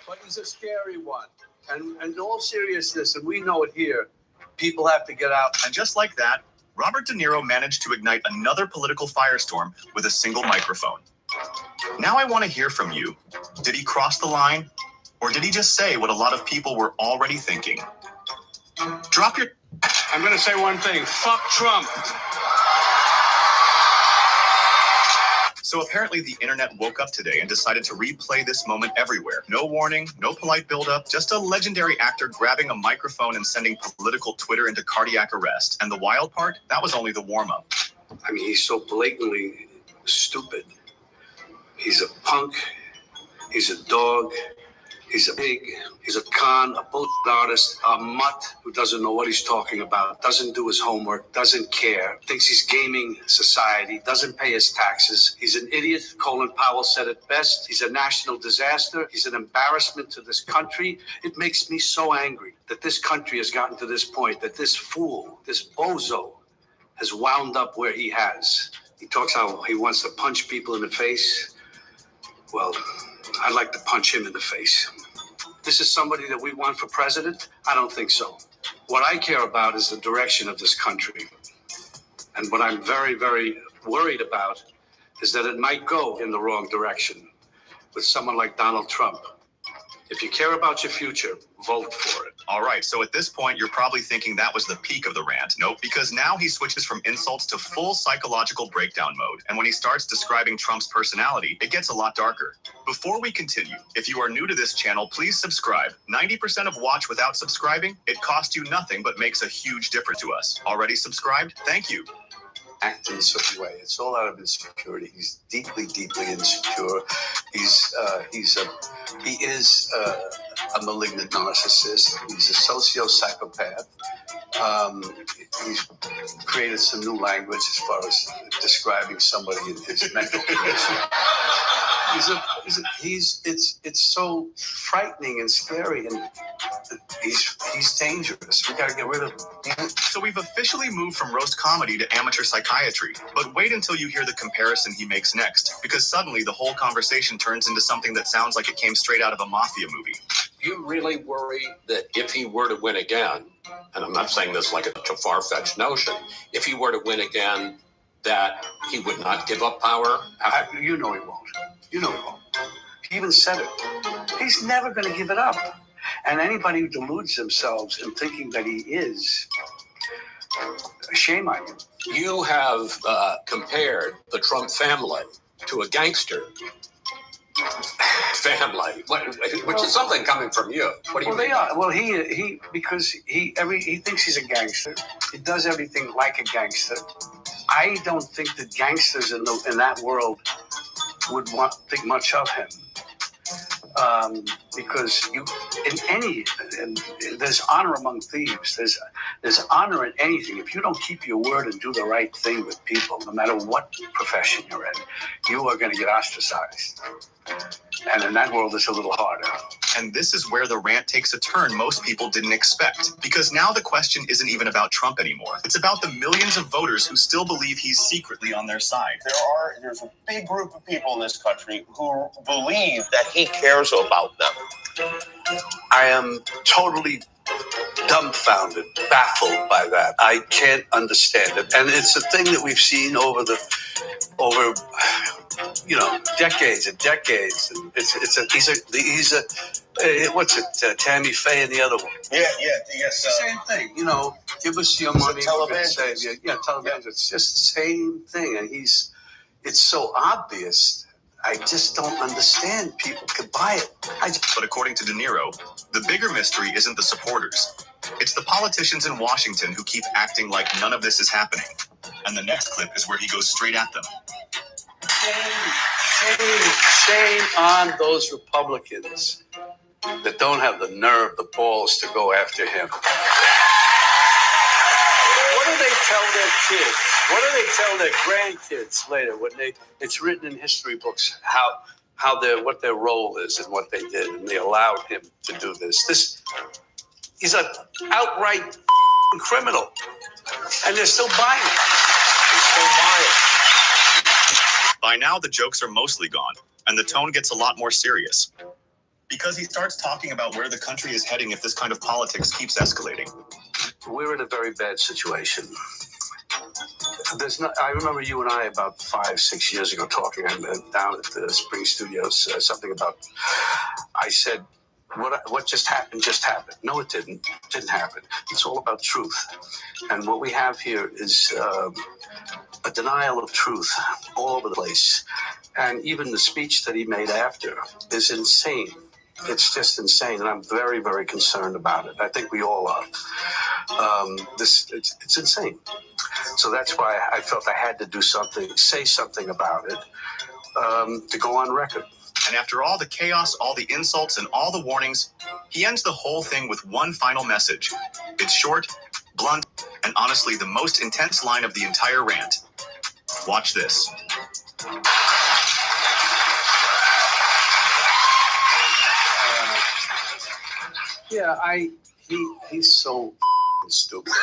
but he's a scary one. And in all seriousness, and we know it here, people have to get out. And just like that, Robert De Niro managed to ignite another political firestorm with a single microphone. Now I want to hear from you. Did he cross the line? Or did he just say what a lot of people were already thinking? Drop your... I'm going to say one thing. Fuck Trump. So apparently the internet woke up today and decided to replay this moment everywhere. No warning, no polite buildup, just a legendary actor grabbing a microphone and sending political Twitter into cardiac arrest. And the wild part, that was only the warm-up. I mean, he's so blatantly stupid. He's a punk. He's a dog. He's a pig. He's a con, a bullshit artist, a mutt who doesn't know what he's talking about, doesn't do his homework, doesn't care, thinks he's gaming society, doesn't pay his taxes. He's an idiot. Colin Powell said it best. He's a national disaster. He's an embarrassment to this country. It makes me so angry that this country has gotten to this point, that this fool, this bozo, has wound up where he has. He talks how he wants to punch people in the face. Well, I'd like to punch him in the face. This is somebody that we want for president? I don't think so. What I care about is the direction of this country. And what I'm very, very worried about is that it might go in the wrong direction with someone like Donald Trump. If you care about your future, vote for it. All right, so at this point, you're probably thinking that was the peak of the rant. Nope, because now he switches from insults to full psychological breakdown mode. And when he starts describing Trump's personality, it gets a lot darker. Before we continue, if you are new to this channel, please subscribe. 90% of watch without subscribing, it costs you nothing but makes a huge difference to us. Already subscribed? Thank you. Act in such a way. It's all out of insecurity. He's deeply, deeply insecure. He is a malignant narcissist. He's a socio-psychopath. He's created some new language as far as describing somebody in his mental condition. It's so frightening and scary, and he's dangerous. We got to get rid of him. So we've officially moved from roast comedy to amateur psychiatry. But wait until you hear the comparison he makes next, because suddenly the whole conversation turns into something that sounds like it came straight out of a mafia movie. You really worry that if he were to win again, and I'm not saying this like a far-fetched notion, if he were to win again, that he would not give up power? You know he won't. You know he won't. He even said it. He's never going to give it up. And anybody who deludes themselves in thinking that he is, shame on you. You have compared the Trump family to a gangster family, which is something coming from you. What do you mean? They are. Well, he because he thinks he's a gangster. He does everything like a gangster. I don't think that gangsters in that world would think much of him. Because there's honor among thieves. There's honor in anything. If you don't keep your word and do the right thing with people, no matter what profession you're in, you are going to get ostracized. And in that world, it's a little harder. And this is where the rant takes a turn most people didn't expect. Because now the question isn't even about Trump anymore. It's about the millions of voters who still believe he's secretly on their side. There's a big group of people in this country who believe that he cares about them. I am totally dumbfounded, baffled by that. I can't understand it. And it's a thing that we've seen over decades and decades. And he's a what's it? Tammy Faye and the other one. Yes. Same thing. Give us your money. Television. Yeah, television. It's just the same thing, and it's so obvious. I just don't understand. People could buy it. But according to De Niro, the bigger mystery isn't the supporters. It's the politicians in Washington who keep acting like none of this is happening. And the next clip is where he goes straight at them. Shame on those Republicans that don't have the nerve, the balls to go after him. What do they tell their kids? What do they tell their grandkids later when it's written in history books what their role is and what they did, and they allowed him to do this. He's an outright criminal, and they're still buying it. By now, the jokes are mostly gone, and the tone gets a lot more serious. because he starts talking about where the country is heading if this kind of politics keeps escalating. We're in a very bad situation. I remember you and I about 5-6 years ago talking down at the Spring Studios, something about, I said, what just happened just happened. No, it didn't. It didn't happen. It's all about truth. And what we have here is a denial of truth all over the place. And even the speech that he made after is insane. It's just insane, and I'm very, very concerned about it. I think we all are. It's insane. So that's why I felt I had to do something, say something about it, to go on record. And after all the chaos, all the insults, and all the warnings, he ends the whole thing with one final message. It's short, blunt, and honestly the most intense line of the entire rant. Watch this. Yeah, he's so stupid.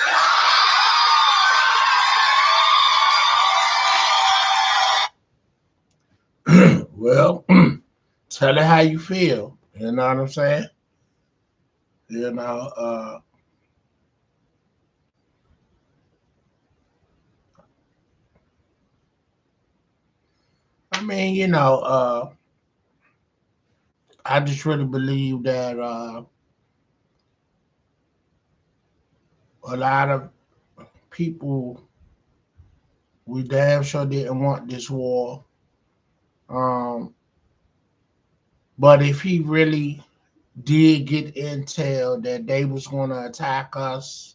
Well, tell it how you feel. You know what I'm saying? You know, I mean, you know, I just really believe that a lot of people, we damn sure didn't want this war. But if he really did get intel that they was going to attack us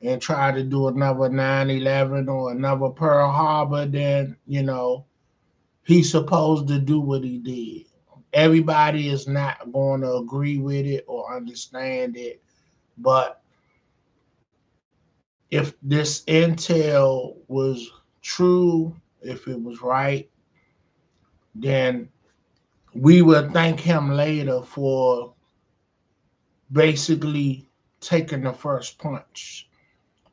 and try to do another 9/11 or another Pearl Harbor, then, you know, he's supposed to do what he did. Everybody is not going to agree with it or understand it, but if this intel was true, if it was right, then we will thank him later for basically taking the first punch.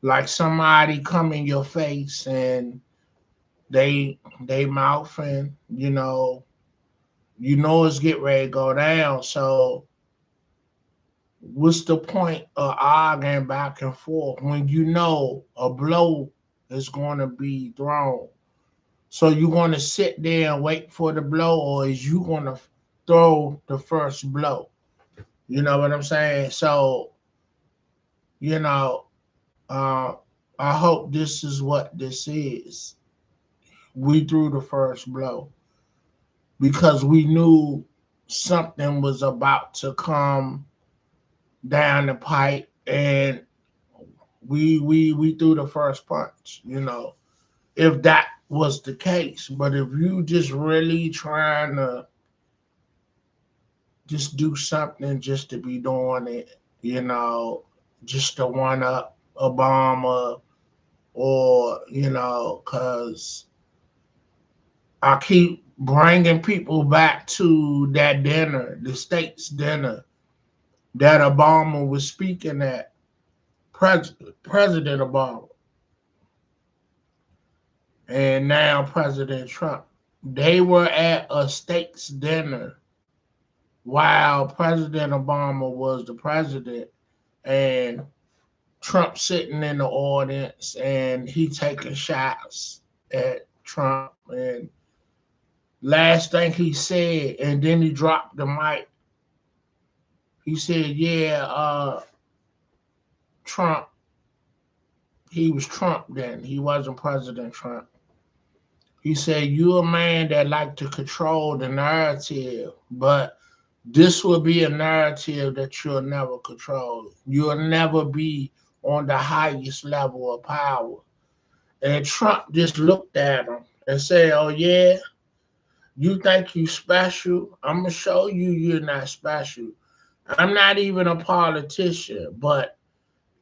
Like somebody come in your face and they mouth and you know it's get ready to go down. So what's the point of arguing back and forth when you know a blow is going to be thrown? So you going to sit there and wait for the blow, or is you going to throw the first blow? You know what I'm saying? So, you know, uh, I hope this is what this is. We threw the first blow because we knew something was about to come down the pipe, and we threw the first punch, you know, if that was the case. But if you just really trying to just do something just to be doing it, you know, just to one up Obama, or, you know, because I keep bringing people back to that dinner, the state's dinner that Obama was speaking at, President Obama, and now President Trump. They were at a state's dinner while President Obama was the president, and Trump sitting in the audience, and he taking shots at Trump. And last thing he said, and then he dropped the mic. He said, "Yeah, Trump. He was Trump then. He wasn't President Trump." He said, "You're a man that like to control the narrative, but this will be a narrative that you'll never control. You'll never be on the highest level of power." And Trump just looked at him and said, "Oh, yeah, you think you special? I'm going to show you you're not special. I'm not even a politician, but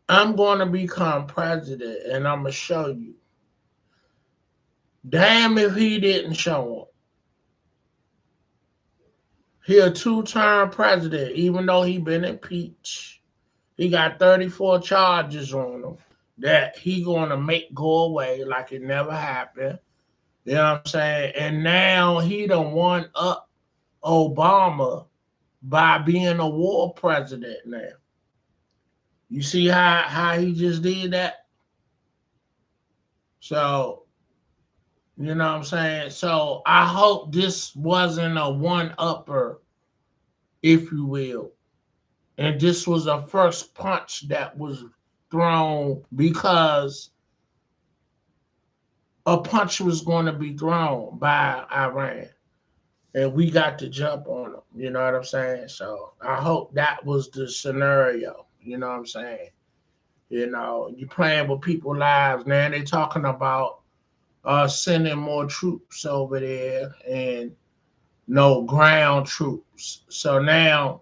I'm going to become president, and I'm going to show you." Damn if he didn't show him. He a two-term president, even though he been impeached. He got 34 charges on him that he going to make go away like it never happened. You know what I'm saying? And now he done won up Obama by being a war president now. You see how he just did that? So, you know what I'm saying? So I hope this wasn't a one-upper, if you will. And this was a first punch that was thrown because a punch was going to be thrown by Iran. And we got to jump on them. You know what I'm saying? So I hope that was the scenario. You know what I'm saying? You know, you playing with people's lives. Now they talking about sending more troops over there and no ground troops. So now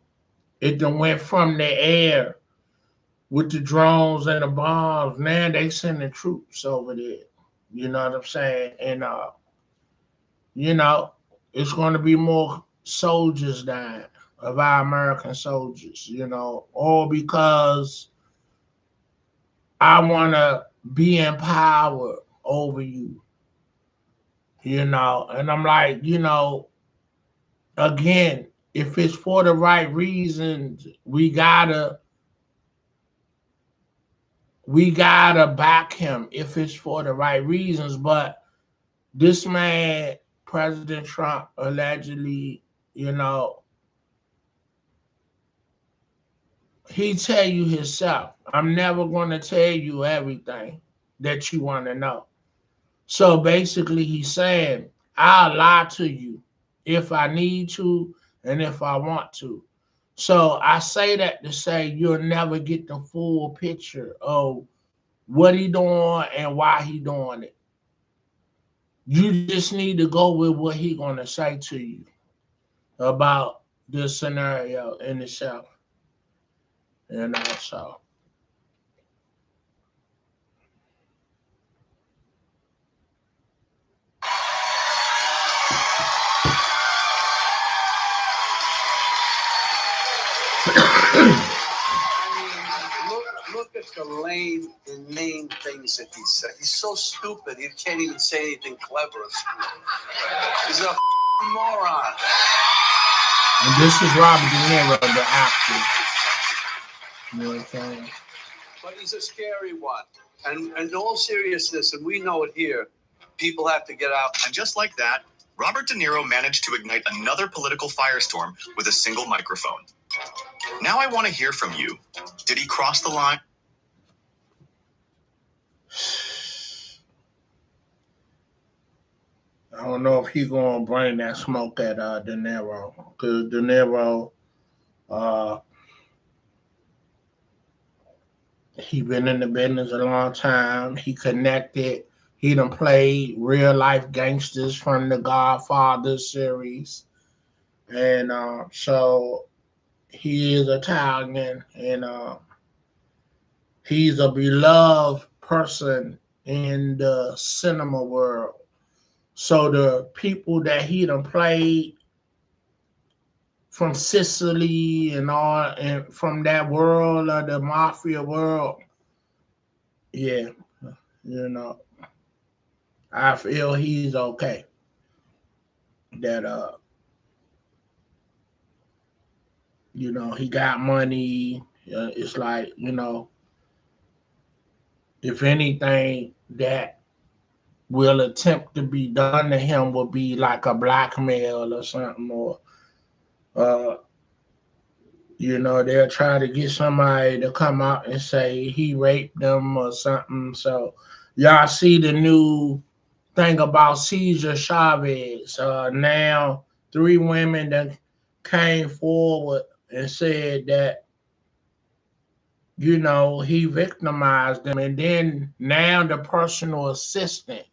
it done went from the air with the drones and the bombs. Now they sending troops over there. You know what I'm saying? And you know, it's going to be more soldiers dying of our American soldiers. You know, all because I want to be in power over you. You know, and I'm like, you know, again, if it's for the right reasons, we gotta back him if it's for the right reasons. But this man, President Trump, allegedly, you know, he tell you himself, I'm never gonna tell you everything that you want to know. So basically he's saying, I'll lie to you if I need to and if I want to. So I say that to say you'll never get the full picture of what he doing and why he doing it. You just need to go with what he gonna say to you about this scenario in itself. You know, so I mean, look at the lame, inane things that he said. He's so stupid, he can't even say anything clever. He's a moron. and this is Robert De Niro, the actor. You know what I'm saying? But he's a scary one. And in all seriousness, and we know it here, people have to get out. And just like that, Robert De Niro managed to ignite another political firestorm with a single microphone. Now I want to hear from you. Did he cross the line? I don't know if he gonna bring that smoke at De Niro, because De Niro, uh, he been in the business a long time. He connected. He done played real life gangsters from the Godfather series, and so he is Italian, and he's a beloved person in the cinema world. So the people that he done played from Sicily and all, and from that world of the mafia world, yeah, you know, I feel he's okay. That you know, he got money. It's like, you know, if anything that will attempt to be done to him will be like a blackmail or something, or uh, you know, they'll try to get somebody to come out and say he raped them or something. So y'all see the new thing about Cesar Chavez. Now, three women that came forward and said that, you know, he victimized them. And then now the personal assistant,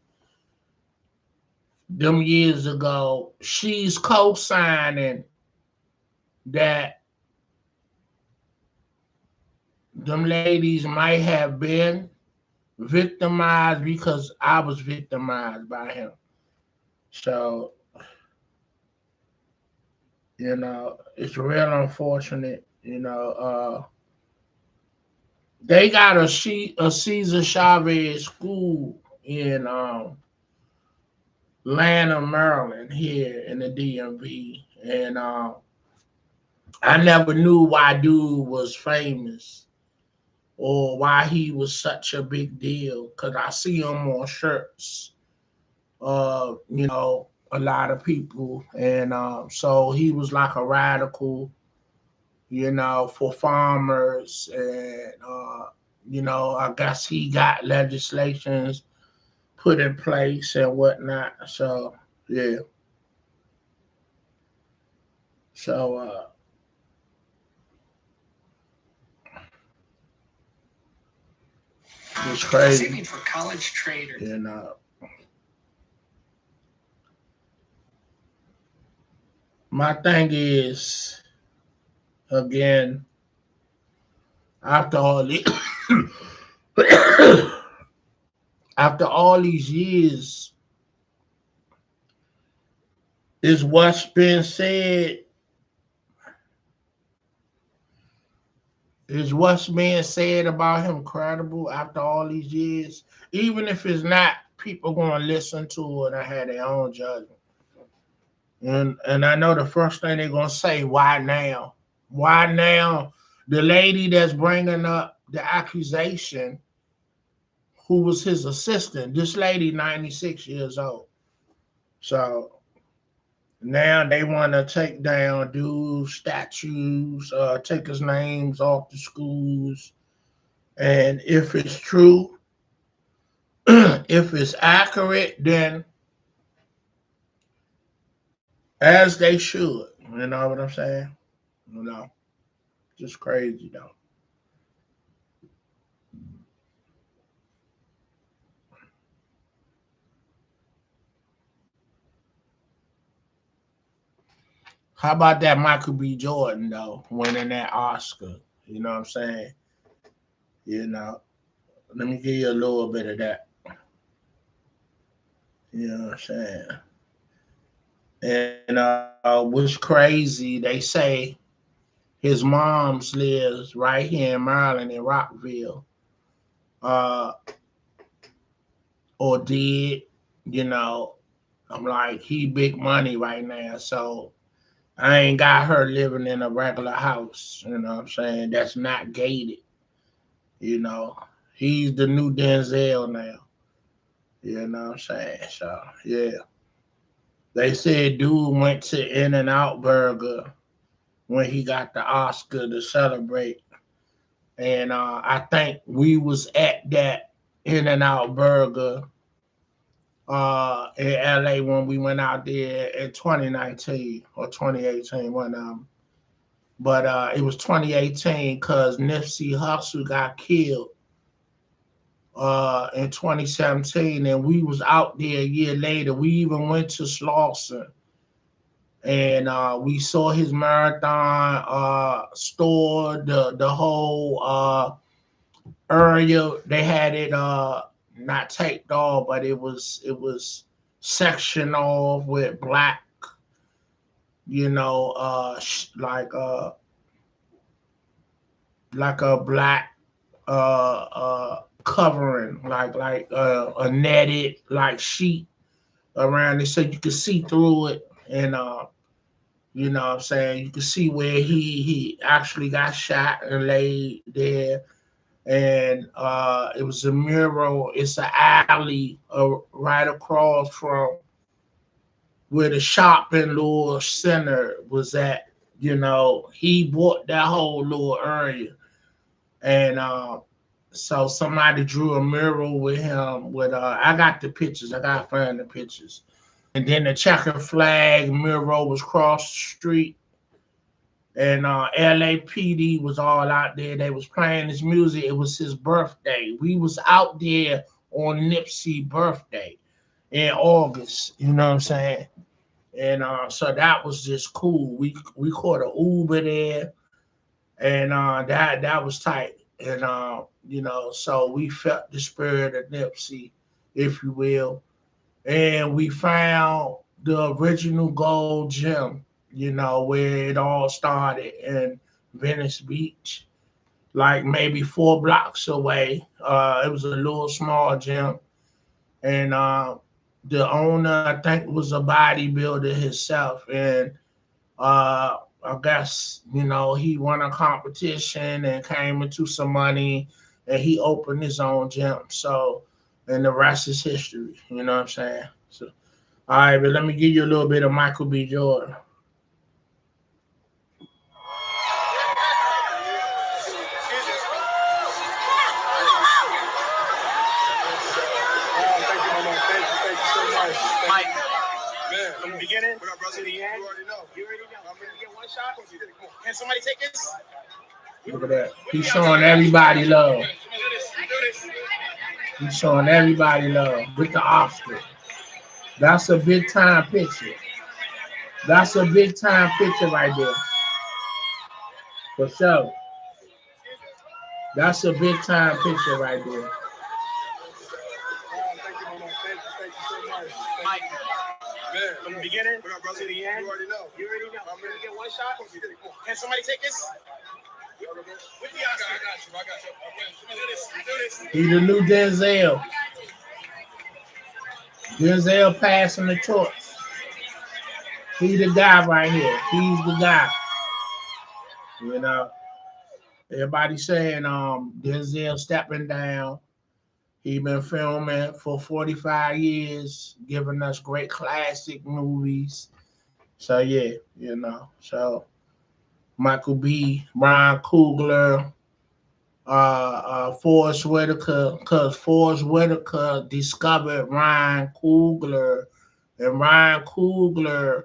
them years ago, she's co signing that them ladies might have been victimized because I was victimized by him. So, you know, it's real unfortunate. You know, they got a Cesar Chavez school in Lanham, Maryland, here in the DMV, and I never knew why dude was famous or why he was such a big deal. Cause I see him on shirts, a lot of people, and so he was like a radical, for farmers, and I guess he got legislations put in place and whatnot. So yeah, so it's crazy. Saving for college traders. My thing is, again, after all the, after all these years, is what's been said, is what's being said about him credible after all these years? Even if it's not, people gonna listen to it and have their own judgment. And I know the first thing they're gonna say, why now? Why now? The lady that's bringing up the accusation, who was his assistant, this lady 96 years old. So now they want to take down dudes' statues, take his names off the schools. And if it's true, if it's accurate, then as they should. You know what I'm saying? Just crazy though. How about that Michael B. Jordan though, winning that Oscar? You know what I'm saying? Let me give you a little bit of that. You know what I'm saying? And what's crazy, they say his mom's lives right here in Maryland in Rockville. Uh, or did, I'm like, he big money right now. So I ain't got her living in a regular house, you know what I'm saying? That's not gated. You know, he's the new Denzel now. You know what I'm saying? So yeah. They said dude went to In-N-Out Burger when he got the Oscar to celebrate. And I think we was at that In-N-Out Burger in LA when we went out there in 2019 or 2018 when but it was 2018 because Nipsey Hussle got killed in 2017, and we was out there a year later. We even went to Slauson, and we saw his marathon store, the whole area. They had it not taped off, but it was sectioned off with black, like a black covering, like a netted like sheet around it, so you could see through it, and you know what I'm saying, you could see where he actually got shot and laid there. And it was a mural. It's an alley right across from where the shopping little center was at. He bought that whole little area, and so somebody drew a mural with him. With I got the pictures. I got to find the pictures. And then the checkered flag mural was across the street. And LAPD was all out there. They was playing his music. It was his birthday. We was out there on Nipsey's birthday in August. You know what I'm saying? And so that was just cool. We caught an Uber there, and that was tight. And so we felt the spirit of Nipsey, if you will. And we found the original gold gem, where it all started in Venice Beach, like maybe 4 blocks away. It was a little small gym. And the owner, I think, was a bodybuilder himself. And I guess, you know, he won a competition and came into some money and he opened his own gym. So, and the rest is history. You know what I'm saying? So, all right, but let me give you a little bit of Michael B. Jordan. Mike, from the beginning to the end, you already know. I'm gonna get one shot. Can somebody take this? Look at that. He's showing everybody love. He's showing everybody love with the Oscar. That's a big time picture. That's a big time picture right there. For sure. That's a big time picture right there. Mike, from the beginning to the end, you already know. I'm gonna get one shot. Can somebody take this? With the Oscar. I got you. He's the new Denzel. Denzel passing the torch. He's the guy right here. He's the guy. You know, everybody saying Denzel stepping down. He been filming for 45 years, giving us great classic movies. So yeah, you know. So Michael B, Ryan Coogler, Forrest Whitaker, because Forrest Whitaker discovered Ryan Coogler, and Ryan Coogler,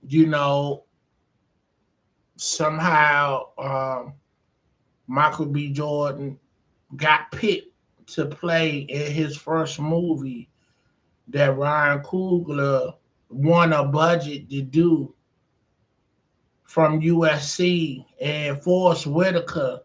you know, somehow Michael B. Jordan got picked to play in his first movie that Ryan Coogler won a budget to do from USC, and Forrest Whitaker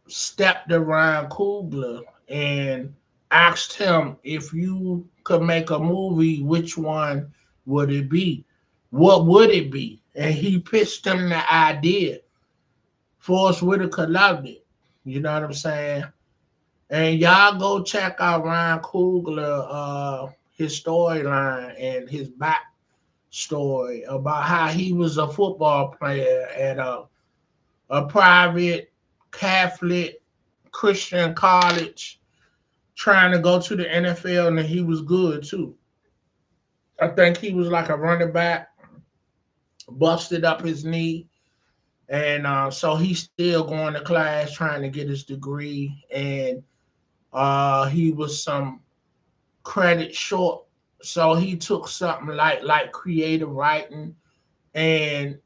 stepped to Ryan Coogler and asked him, if you could make a movie, which one would it be? What would it be? And he pitched him the idea. Forrest Whitaker loved it. You know what I'm saying? And y'all go check out Ryan Coogler, his storyline and his backstory about how he was a football player at a private Catholic Christian college trying to go to the NFL, and he was good too. I think he was like a running back, busted up his knee, and so he's still going to class trying to get his degree, and he was some credit short, so he took something like creative writing, and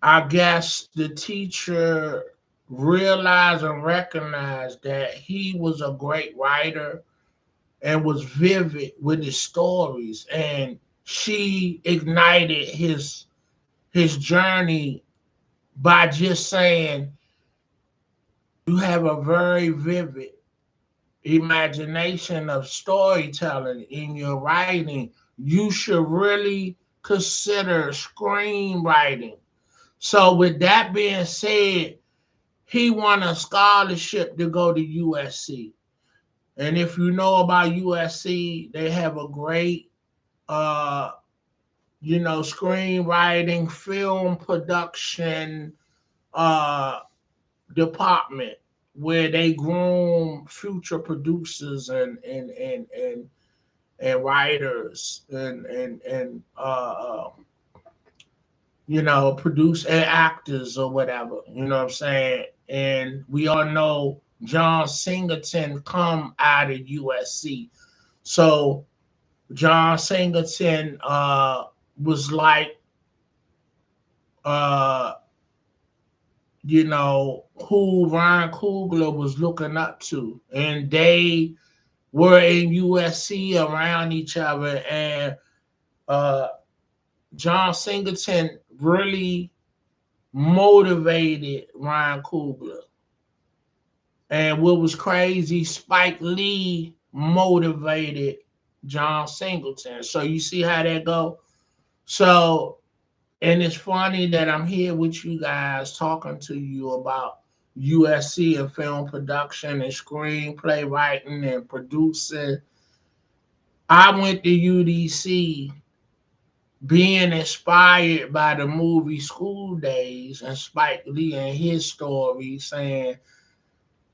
I guess the teacher realized and recognized that he was a great writer and was vivid with his stories, and she ignited his journey by just saying, you have a very vivid imagination of storytelling in your writing. You should really consider screenwriting. So with that being said, he won a scholarship to go to USC. And if you know about USC, they have a great screenwriting, film production department where they groom future producers and writers and produce actors or whatever. You know what I'm saying? And we all know John Singleton come out of USC. So John Singleton was like who Ryan Coogler was looking up to. And they were in USC around each other. And John Singleton really motivated Ryan Coogler. And what was crazy, Spike Lee motivated John Singleton. So you see how that go? So, and it's funny that I'm here with you guys talking to you about USC in film production and screenplay writing and producing. I went to UDC being inspired by the movie School Days and Spike Lee and his story, saying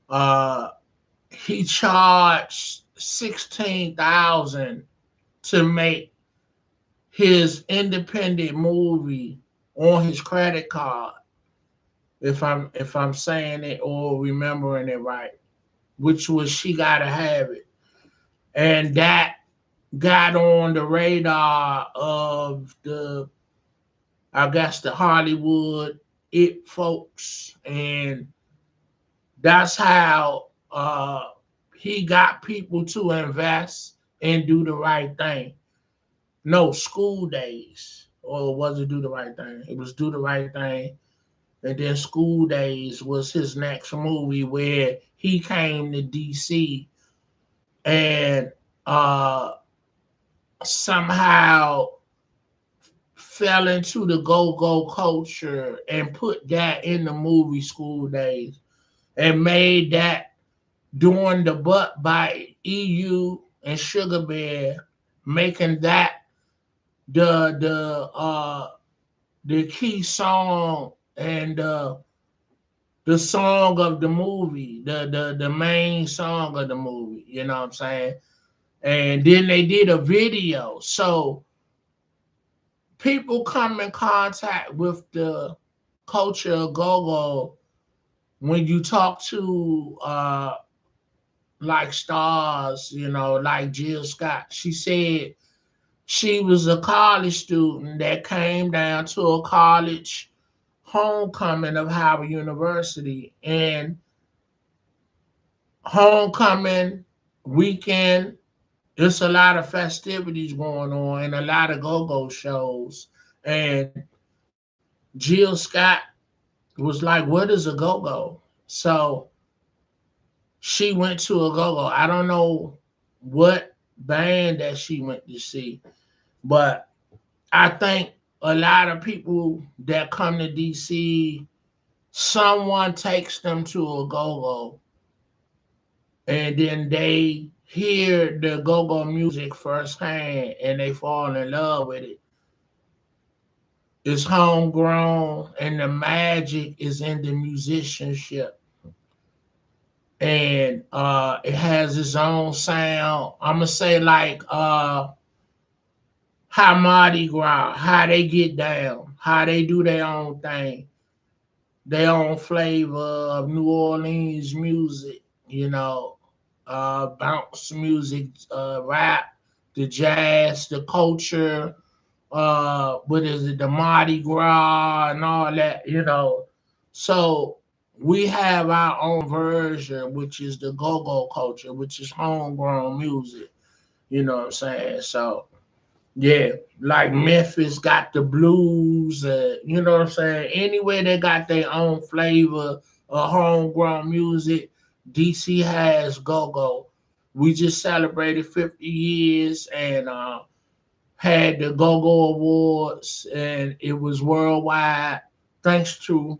uh, he charged 16,000 to make his independent movie on his credit card, if I'm saying it or remembering it right, which was She Gotta Have It. And that got on the radar of I guess the Hollywood it folks, and that's how he got people to invest and do the right thing. No, School Days, or was it Do the Right Thing? It was Do the Right Thing, and then School Days was his next movie where he came to DC and uh, somehow fell into the go-go culture and put that in the movie School Days and made that Doing the Butt by EU and Sugar Bear, making that the key song and the song of the movie, the main song of the movie, you know what I'm saying? And then they did a video. So people come in contact with the culture of go-go when you talk to like stars, like Jill Scott. She said she was a college student that came down to a college homecoming of Howard University, and homecoming weekend, there's a lot of festivities going on and a lot of go-go shows. And Jill Scott was like, what is a go-go? So she went to a go-go. I don't know what band that she went to see, but I think a lot of people that come to DC, someone takes them to a go-go and then they hear the go-go music firsthand and they fall in love with it. It's homegrown and the magic is in the musicianship. And it has its own sound. I'm gonna say like how Mardi Gras, how they get down, how they do their own thing, their own flavor of New Orleans music, bounce music, rap, the jazz, the culture, what is it, the Mardi Gras and all that. So we have our own version, which is the go-go culture, which is homegrown music. You know what I'm saying? So yeah, like Memphis got the blues, you know what I'm saying? Anywhere they got their own flavor of homegrown music, DC has go-go. We just celebrated 50 years and had the Go-Go Awards, and it was worldwide thanks to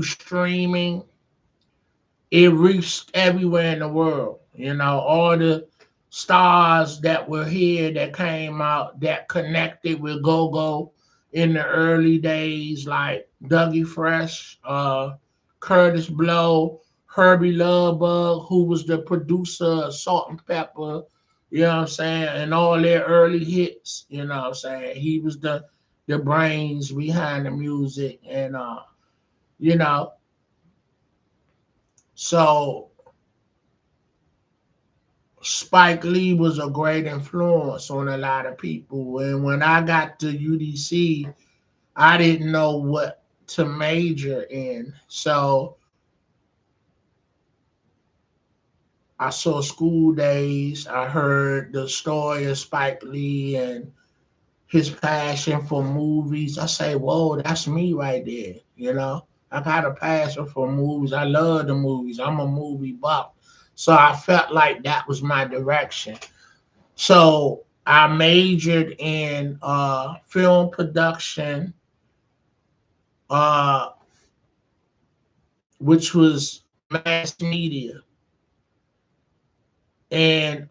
streaming. It reached everywhere in the world. All the stars that were here that came out that connected with Go-Go in the early days, like Dougie Fresh, Curtis Blow, Herbie Lovebug, who was the producer of Salt and Pepper, you know what I'm saying, and all their early hits, you know what I'm saying. He was the brains behind the music, and you know, so Spike Lee was a great influence on a lot of people. And when I got to UDC, I didn't know what to major in. So I saw School Days. I heard the story of Spike Lee and his passion for movies. I say, whoa, that's me right there. I got a passion for movies. I love the movies. I'm a movie buff. So I felt like that was my direction. So I majored in film production, uh, which was mass media. And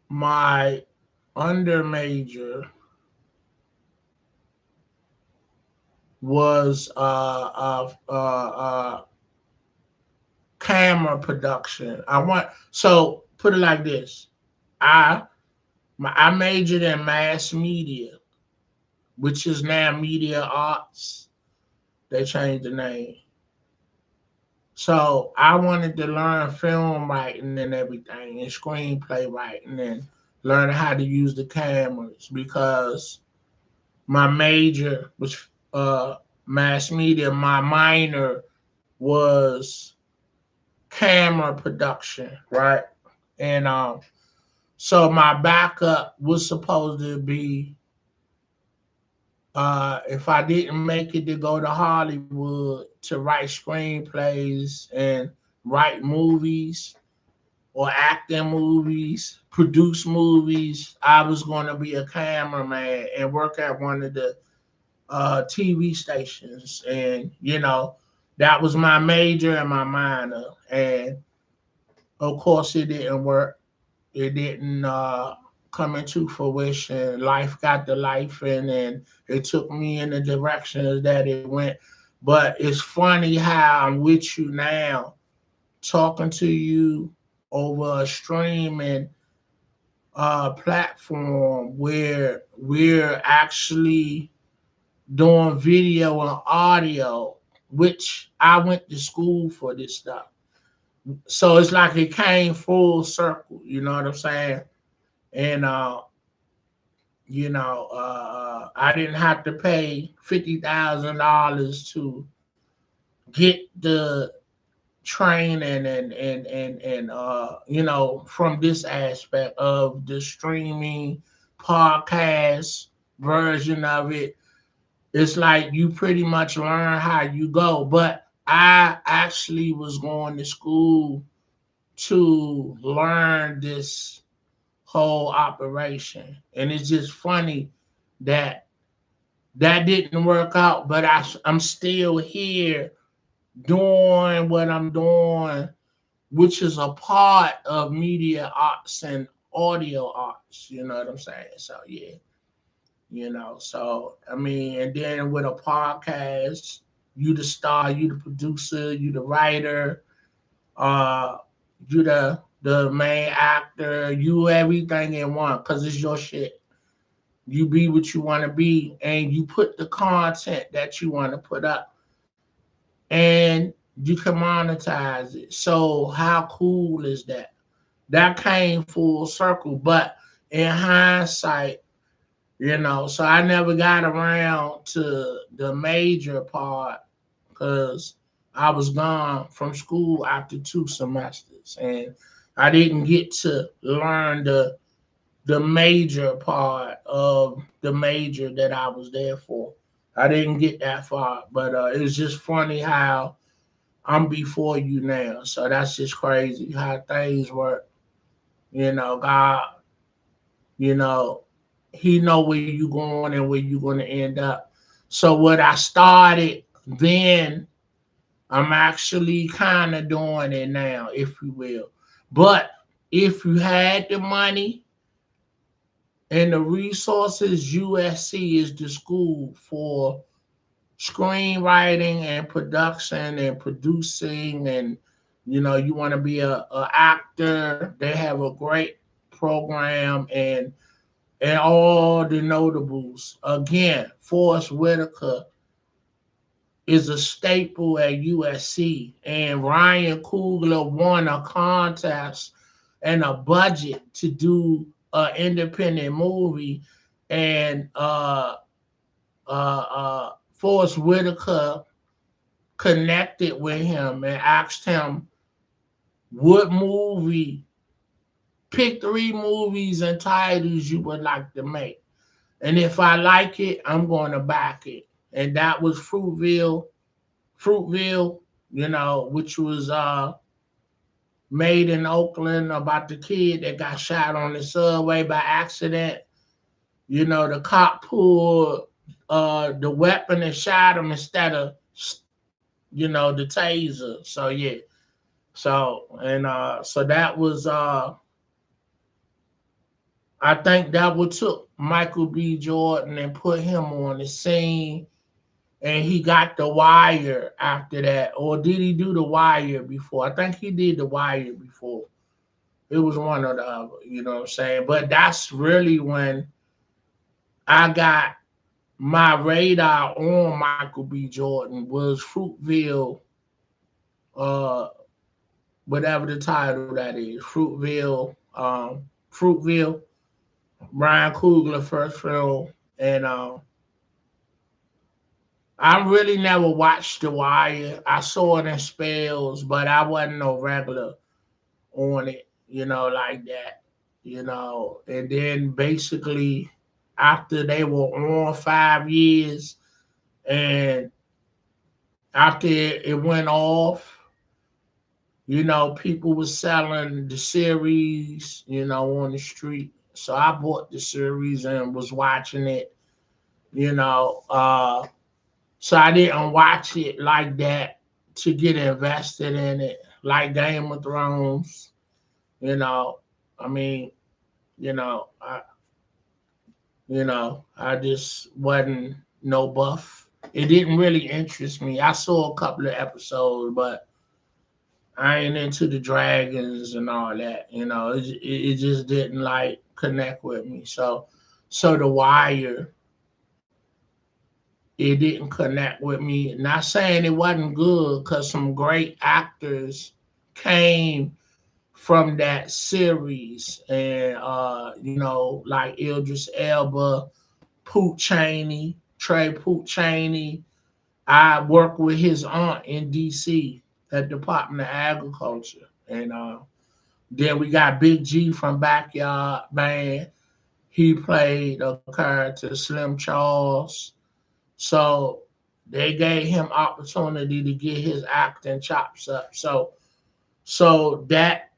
my under major was camera production. So put it like this. I I majored in mass media, which is now media arts. They changed the name. So I wanted to learn film writing and everything, and screenplay writing, and learn how to use the cameras because my major was mass media. My minor was camera production, right? And so my backup was supposed to be if I didn't make it to go to Hollywood to write screenplays and write movies or act in movies, produce movies, I was going to be a cameraman and work at one of the TV stations. And, that was my major and my minor. And of course, it didn't work. It didn't come into fruition. Life got to life, and it took me in the directions that it went. But it's funny how I'm with you now, talking to you over a streaming platform where we're actually doing video and audio, which I went to school for this stuff. So it's like it came full circle, you know what I'm saying? And I didn't have to pay $50,000 to get the training and from this aspect of the streaming podcast version of it. It's like you pretty much learn how you go. But I actually was going to school to learn this whole operation. And it's just funny that that didn't work out, but I'm still here doing what I'm doing, which is a part of media arts and audio arts. You know what I'm saying? So, yeah, so, I mean, and then with a podcast, you the star, you the producer, you the writer, uh, you the main actor, you everything in one because it's your shit. You be what you want to be, and you put the content that you want to put up, and you can monetize it. So how cool is that? That came full circle, but in hindsight, so I never got around to the major part because I was gone from school after 2 semesters, and I didn't get to learn the major part of the major that I was there for. I didn't get that far, but it's just funny how I'm before you now. So that's just crazy how things work. God, you know, He know where you going and where you going to end up. So what I started then, I'm actually kind of doing it now, if you will. But if you had the money and the resources, USC is the school for screenwriting and production and producing. And you want to be a actor, they have a great program. And all the notables, again, Forrest Whitaker is a staple at USC, and Ryan Coogler won a contest and a budget to do an independent movie. And Forrest Whitaker connected with him and asked him what movie, pick 3 movies and titles you would like to make. And if I like it, I'm going to back it. And that was Fruitville, which was made in Oakland about the kid that got shot on the subway by accident. The cop pulled the weapon and shot him instead of the taser. So yeah. So that was I think that what took Michael B. Jordan and put him on the scene, and he got The Wire after that. Or did he do The Wire before? I think he did The Wire before. It was one or the other, you know what I'm saying? But that's really when I got my radar on Michael B. Jordan was Fruitville, uh, whatever the title that is, Fruitville, Ryan Coogler first film, and I really never watched The Wire. I saw it in spells, but I wasn't no regular on it, like that, And then basically, after they were on 5 years, and after it went off, people were selling the series, on the street. So I bought the series and was watching it, you know. So I didn't watch it like that to get invested in it, like Game of Thrones, you know. I mean, you know, I, I just wasn't no buff. It didn't really interest me. I saw a couple of episodes, but I ain't into the dragons and all that. It just didn't like connect with me. So The Wire, it didn't connect with me. Not saying it wasn't good, because some great actors came from that series, and like Idris Elba, Poot Cheney, Trey Poot Cheney. I worked with his aunt in DC at Department of Agriculture, and then we got Big G from Backyard Band. He played a character, Slim Charles. So they gave him opportunity to get his acting chops up. So that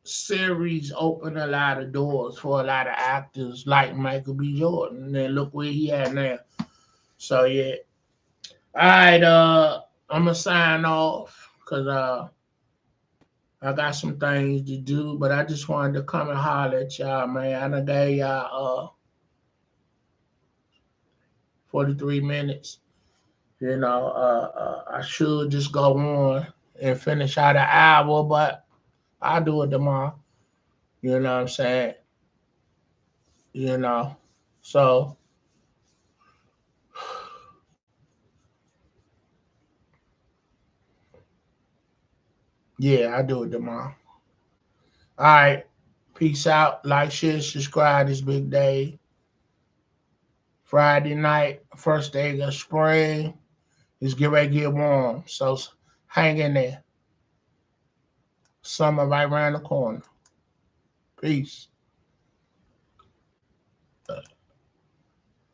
series opened a lot of doors for a lot of actors like Michael B. Jordan. And look where he at now. So yeah. All right, I'm gonna sign off because I got some things to do, but I just wanted to come and holler at y'all, man. I done gave y'all 43 minutes. I should just go on and finish out an hour, but I'll do it tomorrow. You know what I'm saying? You know. So yeah, I'll do it tomorrow. All right. Peace out. Like, share, subscribe. This big day. Friday night, first day of spring. It's get ready to get warm. So hang in there. Summer right around the corner. Peace.